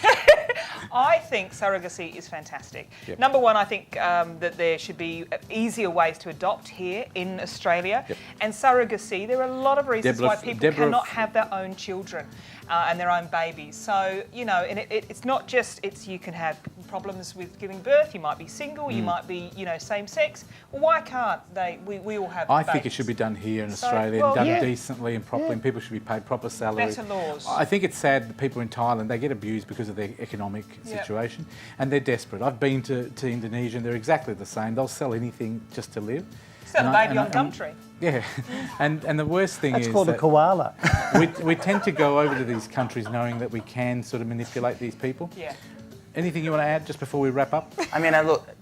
I think surrogacy is fantastic. Yep. Number one, I think that there should be easier ways to adopt here in Australia. Yep. And surrogacy, there are a lot of reasons why people Deborah- cannot have their own children and their own babies. So, you know, and it's not just, you can have problems with giving birth, you might be single, you might be, you know, same sex. Well, why can't we all have I think it babies? should be done here in So, Australia well, and done yeah. decently and properly, and people should be paid proper salary. Better laws. I think it's sad that people in Thailand, they get abused because of their economic situation, and they're desperate. I've been to Indonesia and they're exactly the same. They'll sell anything just to live. Sell a baby on Gumtree. Yeah, and the worst thing That's is called a that koala. we tend to go over to these countries knowing that we can sort of manipulate these people. Yeah. Anything you want to add just before we wrap up? I mean,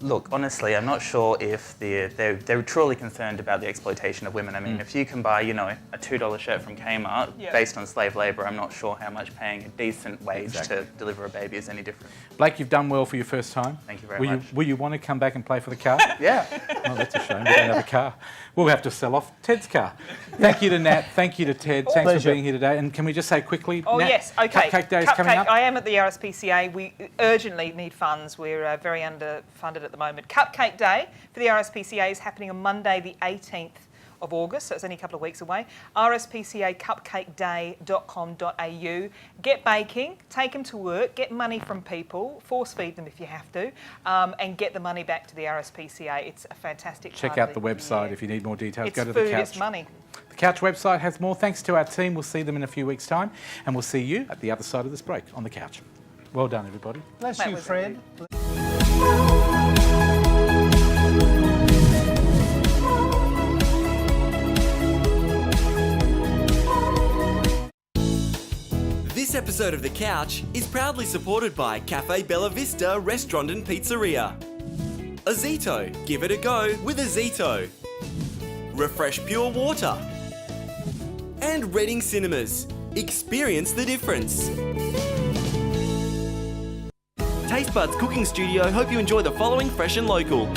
look. Honestly, I'm not sure if they're truly concerned about the exploitation of women. I mean, if you can buy, you know, a $2 shirt from Kmart based on slave labour, I'm not sure how much paying a decent wage to deliver a baby is any different. Blake, you've done well for your first time. Thank you very much. Will you want to come back and play for the car? Yeah. Oh, that's a shame. We don't have a car. We'll have to sell off Ted's car. Thank you to Nat. Thank you to Ted. Thanks Pleasure. for being here today. And can we just say quickly, Oh, Nat, yes, okay. Cupcake Day is coming up. I am at the RSPCA. We urgently need funds. We're very underfunded at the moment. Cupcake Day for the RSPCA is happening on Monday, the 18th of August, so it's only a couple of weeks away. rspcaCupcakeday.com.au. Get baking, take them to work, get money from people, force feed them if you have to, and get the money back to the RSPCA. It's a fantastic Check part out of the website if you need more details. It's Go to food, the Couch. it's money. The Couch website has more. Thanks to our team. We'll see them in a few weeks' time, and we'll see you at the other side of this break on the Couch. Well done, everybody. Bless That you, was Fred. This episode of The Couch is proudly supported by Cafe Bella Vista Restaurant and Pizzeria. Azito, give it a go with Azito. Refresh Pure Water. And Reading Cinemas, experience the difference. Taste Buds Cooking Studio hope you enjoy the following fresh and local.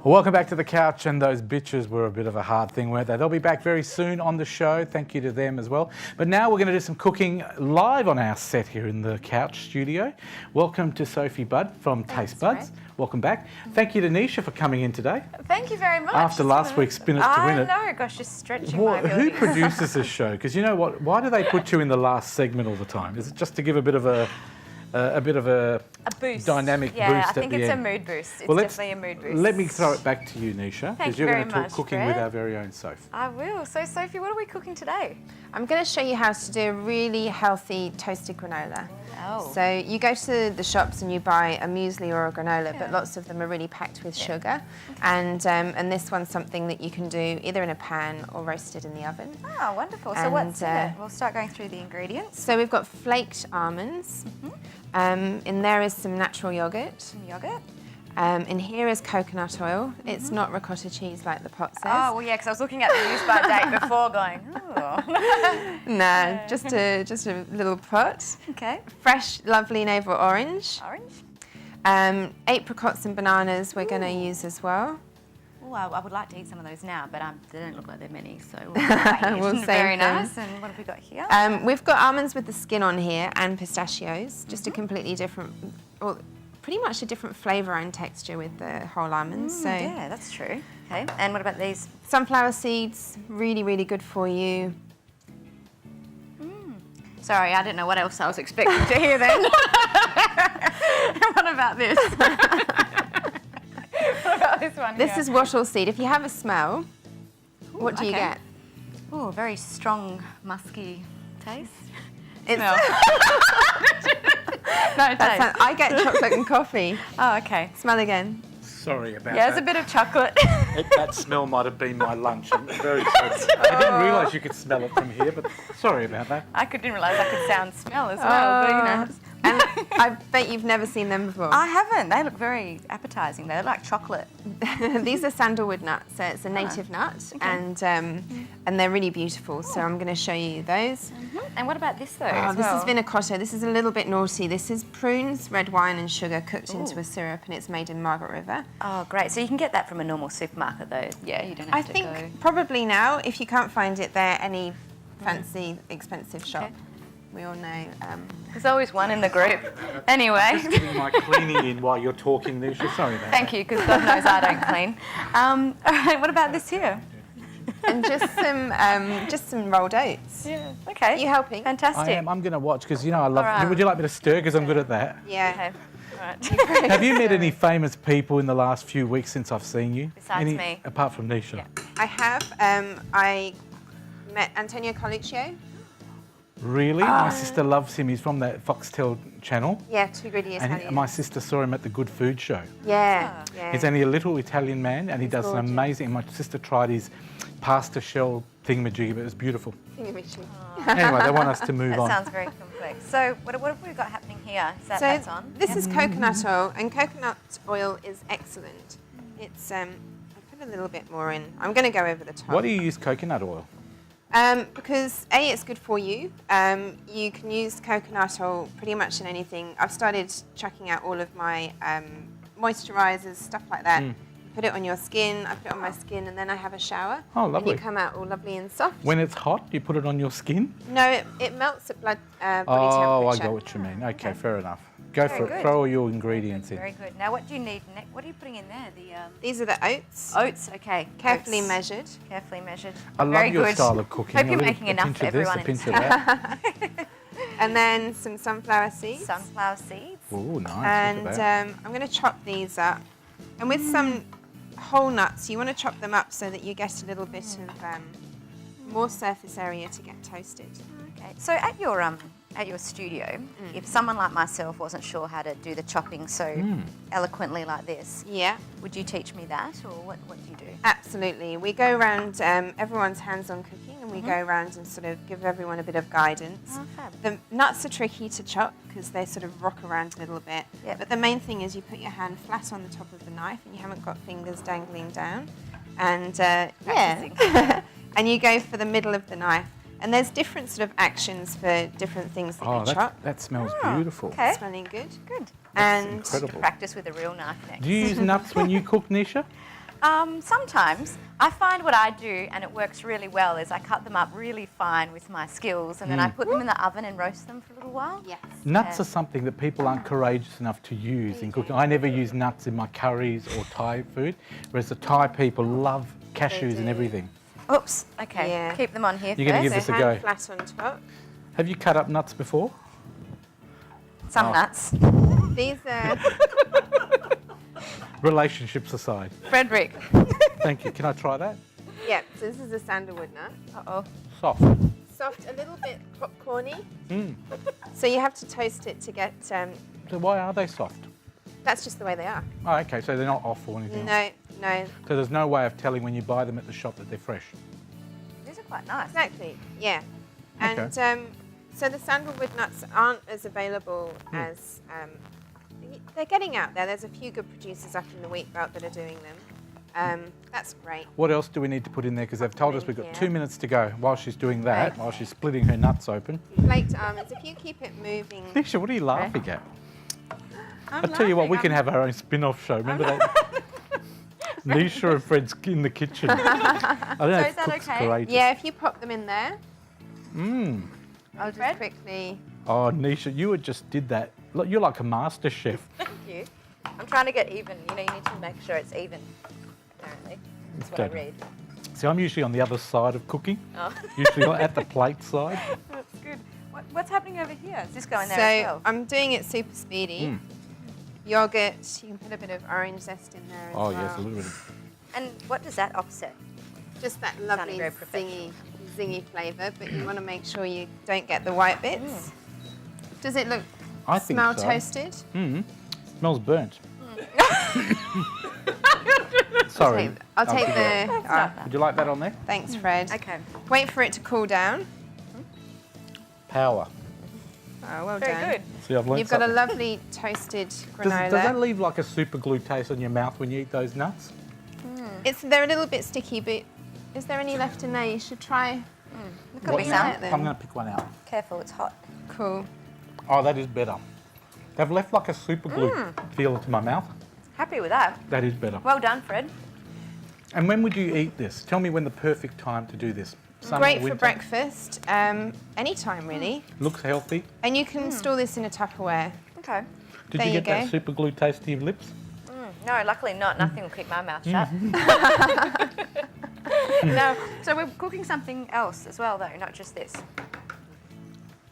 Welcome back to the Couch, and those bitches were a bit of a hard thing, weren't they? They'll be back very soon on the show. Thank you to them as well. But now we're going to do some cooking live on our set here in the Couch studio. Welcome to Sophie Budd from Taste Buds. Fred. Welcome back. Thank you to Nisha for coming in today. Thank you very much. After last week's Spin It to Win It. I know, gosh, just stretching my Who abilities. produces this show? Because you know what? Why do they put you in the last segment all the time? Is it just to give a bit of a boost. dynamic boost Yeah, I at think the it's end? a mood boost. It's Well, definitely a mood boost. Let me throw it back to you, Nisha, Thank because you you're very going to talk much, cooking Fred. with our very own Soph. I will. So, Sophie, what are we cooking today? I'm going to show you how to do a really healthy toasted granola. Oh. So you go to the shops and you buy a muesli or a granola, but lots of them are really packed with sugar. And this one's something that you can do either in a pan or roasted in the oven. Oh, wonderful. So And, what's in it? We'll start going through the ingredients. So we've got flaked almonds. In there is some natural yogurt. Some yogurt. In here is coconut oil. It's not ricotta cheese like the pot says. Oh, well, yeah, because I was looking at the use-by date before going, oh. No, just a little pot. Okay. Fresh, lovely navel orange. Orange. Apricots and bananas we're going to use as well. Oh, I would like to eat some of those now, but they don't look like there are many, so We'll save Very them. nice. And what have we got here? We've got almonds with the skin on here and pistachios, just a completely different, well, pretty much a different flavour and texture with the whole almonds. So Yeah, that's true. Okay, and what about these? Sunflower seeds, really, really good for you. Sorry, I didn't know what else I was expecting to hear then. What about this? What about this one This here? is wattle seed. If you have a smell, what do you okay. get? Oh, very strong, musky taste. It's Smell. No, taste. I get chocolate and coffee. Oh, okay. Smell again. Sorry about Yeah, that. there's a bit of chocolate. That smell might have been my lunch. I'm very sorry. I didn't realise you could smell it from here, but sorry about that. I didn't realise I could sound smell as well, but you know. And I bet you've never seen them before. I haven't. They look very appetising. They look like chocolate. These are sandalwood nuts, so it's a native nut, and they're really beautiful. So I'm going to show you those. And what about this though? Oh, this is vinacotto. This is a little bit naughty. This is prunes, red wine, and sugar cooked into Ooh. a syrup, and it's made in Margaret River. Oh, great. So you can get that from a normal supermarket though. Yeah, you don't have I to think go. probably now, if you can't find it there, any fancy, expensive shop. we all know. There's always one in the group. Anyway. Just getting my cleaning in while you're talking, Nisha. Sorry about Thank you, because God knows I don't clean. All right, what about this here? And just some rolled oats. Yeah. Okay. You helping? Fantastic. I am. I'm going to watch because, you know, I love... All right. Would you like me to stir? Because I'm good at that. Yeah. Okay. All right. Have you met any famous people in the last few weeks since I've seen you? Besides me. Apart from Nisha? Yeah. I have. I met Antonio Colicchio. Really? My sister loves him. He's from that Foxtel channel. Yeah, Too Greedy And Italian. my sister saw him at the Good Food Show. Yeah, yeah. He's only a little Italian man and he does an amazing... My sister tried his pasta shell thingamajig, but it was beautiful. Thingamajig. Anyway, they want us to move on. That sounds very complex. So what have we got happening here? Is that So that's on? this is coconut oil, and coconut oil is excellent. It's I'll put a little bit more in. I'm going to go over the top. Why do you use coconut oil? Because A, it's good for you. You can use coconut oil pretty much in anything. I've started chucking out all of my moisturisers, stuff like that. Put it on your skin. I put it on my skin, and then I have a shower. Oh, lovely. And you come out all lovely and soft. When it's hot, you put it on your skin? No, it melts at body temperature. Oh, I got what you mean. Okay, fair enough. Go Very for it. good. Throw all your ingredients in. Very good. Now, what do you need next? What are you putting in there? These are the oats. Oats, okay. Carefully Oats. measured. Carefully measured. I love Very your good. style of cooking. Hope A you're little- making a enough pinch for of this, everyone a in pinch this of that. And then some sunflower seeds. Sunflower seeds. Oh, nice. And Look at that. I'm going to chop these up. And with some whole nuts, you want to chop them up so that you get a little bit of more surface area to get toasted. Okay. So at your studio, if someone like myself wasn't sure how to do the chopping so eloquently like this, would you teach me that, or what do you do? Absolutely. We go around, everyone's hands-on cooking, and we go around and sort of give everyone a bit of guidance. Oh, fab. The nuts are tricky to chop because they sort of rock around a little bit. Yep. But the main thing is you put your hand flat on the top of the knife and you haven't got fingers dangling down. And and you go for the middle of the knife. And there's different sort of actions for different things that you chop. That smells beautiful. Okay. Smelling good. Good. That's And incredible. Practice with a real knife next. Do you use nuts when you cook, Nisha? Sometimes. I find what I do, and it works really well, is I cut them up really fine with my skills, and then I put them in the oven and roast them for a little while. Yes. Nuts are something that people aren't courageous enough to use in cooking. I never use nuts in my curries or Thai food, whereas the Thai people love cashews and everything. Oops. Okay. Yeah. Keep them on here You're going to first. give this a hand go. flat on top. Have you cut up nuts before? Some nuts. These are Relationships aside. Frederick. Thank you. Can I try that? yeah. So this is a sandalwood nut. Uh-oh. Soft. Soft, a little bit popcorny. Mm. So you have to toast it to get. So why are they soft? That's just the way they are. Oh, okay. So they're not off or anything. No, no. So there's no way of telling when you buy them at the shop that they're fresh. These are quite nice. Exactly. Yeah. Okay. And so the sandalwood nuts aren't as available as. They're getting out there. There's a few good producers up in the wheat belt that are doing them. That's great. What else do we need to put in there? Because they've told us we've got Yeah. 2 minutes to go while she's doing that, while she's splitting her nuts open. Flaked almonds. If you keep it moving. Nisha, what are you laughing at? I'm I'll tell you what, we laughing, can have our own spin-off show. Remember that? Nisha and Fred's in the kitchen. I don't know So if is that cook's okay? courageous. Yeah, if you pop them in there. Mm. I'll just quickly. Oh, Nisha, you just did that. Look, you're like a master chef. Thank you. I'm trying to get even. You know, you need to make sure it's even, apparently. That's what I Okay. read. See, I'm usually on the other side of cooking. Oh. Usually at the plate side. That's good. What's happening over here? Is this going there So as well? I'm doing it super speedy. Mm. Yogurt. You can put a bit of orange zest in there as Oh, well. yes, a little bit of... And what does that offset? Just that Sounding lovely very professional. zingy flavour, but you want to make sure you don't get the white bits. Does it look I think smell so. toasted? Mm. Smells burnt. Sorry. I'll take give the. it up. Would you like that on there? Thanks, Fred. Okay. Wait for it to cool down. Power. Oh, well Very done. good. See, I've learned You've got a something. lovely toasted granola. Does that leave like a super glue taste on your mouth when you eat those nuts? They're a little bit sticky, but is there any left in there? You should try. Look What- at that. I'm going to pick one out. Careful, it's hot. Cool. Oh, that is better. They've left like a super glue feel to my mouth. Happy with that. That is better. Well done, Fred. And when would you eat this? Tell me when the perfect time to do this. Summer, Great for winter? breakfast, anytime really. Looks healthy. And you can store this in a Tupperware. Okay. Did There you you get that go. super glue taste to your lips? No, luckily not. Nothing will keep my mouth shut. No. So we're cooking something else as well, though, not just this.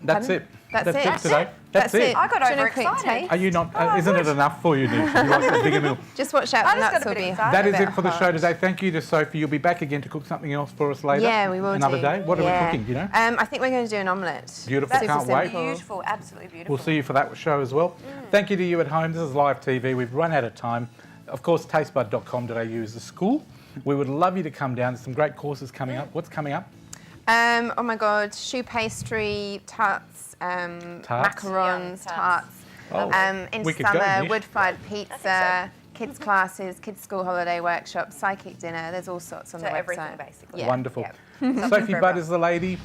That's Pardon? it. That's it. today. That's it. I got Do you want a quick overexcited. taste? Are you not? Isn't it enough for you, Nick? You like a bigger meal? Just watch out, I the just nuts got a will bit be. excited. That is a it bit for the hot. show today. Thank you to Sophie. You'll be back again to cook something else for us later. Yeah, we will Another do. day. What are we cooking? Do you know? I think we're going to do an omelette. Beautiful. Super Can't wait. simple. Beautiful, absolutely beautiful. We'll see you for that show as well. Thank you to you at home. This is live TV. We've run out of time. Of course, tastebud.com.au is the school. We would love you to come down. There's some great courses coming up. What's coming up? Oh my God, choux pastry, tarts, macarons, tarts. Oh, In we could go, summer, Nish. wood-fired pizza, kids' classes, kids' school holiday workshops, psychic dinner. There's all sorts on So the website. everything, basically. Yeah. Wonderful. Something Sophie for Budd everyone. is the lady.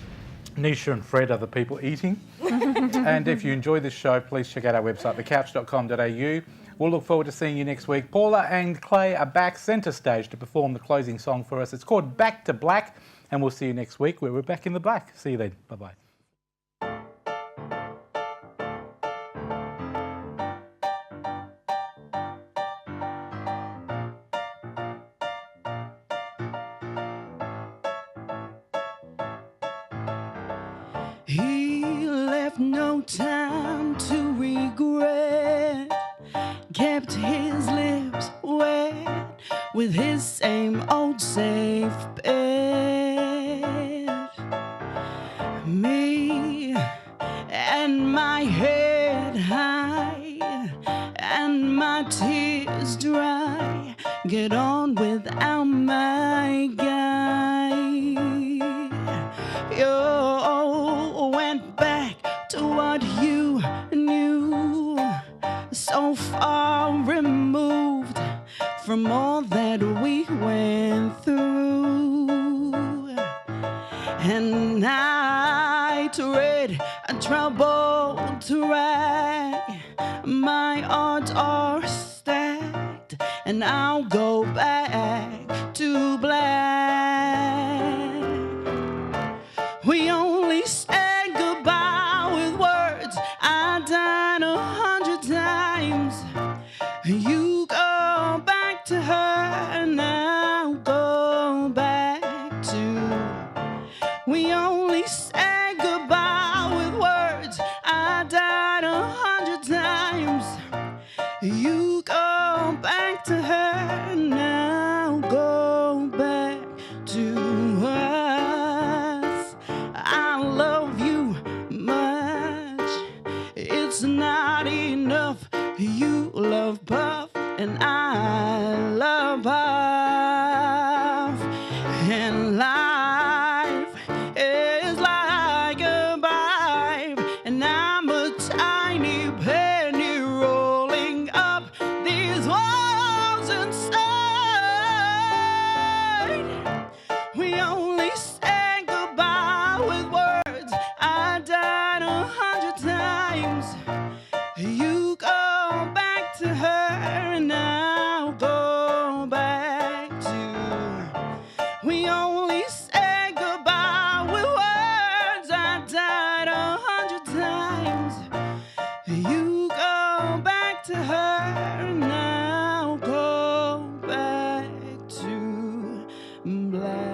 Nisha and Fred are the people eating. And if you enjoy this show, please check out our website, thecouch.com.au. We'll look forward to seeing you next week. Paula and Clay are back centre stage to perform the closing song for us. It's called Back to Black, and we'll see you next week where we're back in the black. See you then. Bye-bye. He left no time to regret, kept his lips wet with his same old safe bet. Me and my head high and my tears dry, get on without my guy. You went back to what you knew, so far removed from all that we went through. And I tread a troubled track, my odds are stacked, and I'll go back to black. We only said goodbye with words. I died 100 times. You go back to her, and I'll go back to. We only said goodbye with words. I died 100 times. You go back to her, and I'll go back to us. I love you much. It's not enough. You love Puff, and I love Puff. And life is like a vibe, and I'm a tiny penny rolling up these walls inside. We only said goodbye with words. I died 100 times. You go back to her, and I'll go back to. We only said goodbye with words. I died 100 times. You go back to her, and I'll go back to black.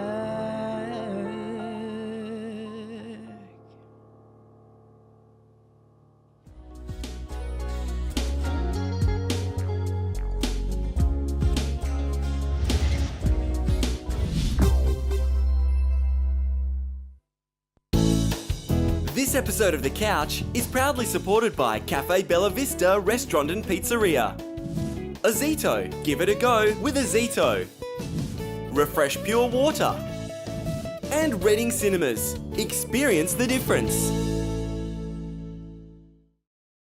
This episode of The Couch is proudly supported by Cafe Bella Vista Restaurant and Pizzeria. Azito, give it a go with Azito. Refresh Pure Water. And Reading Cinemas, experience the difference.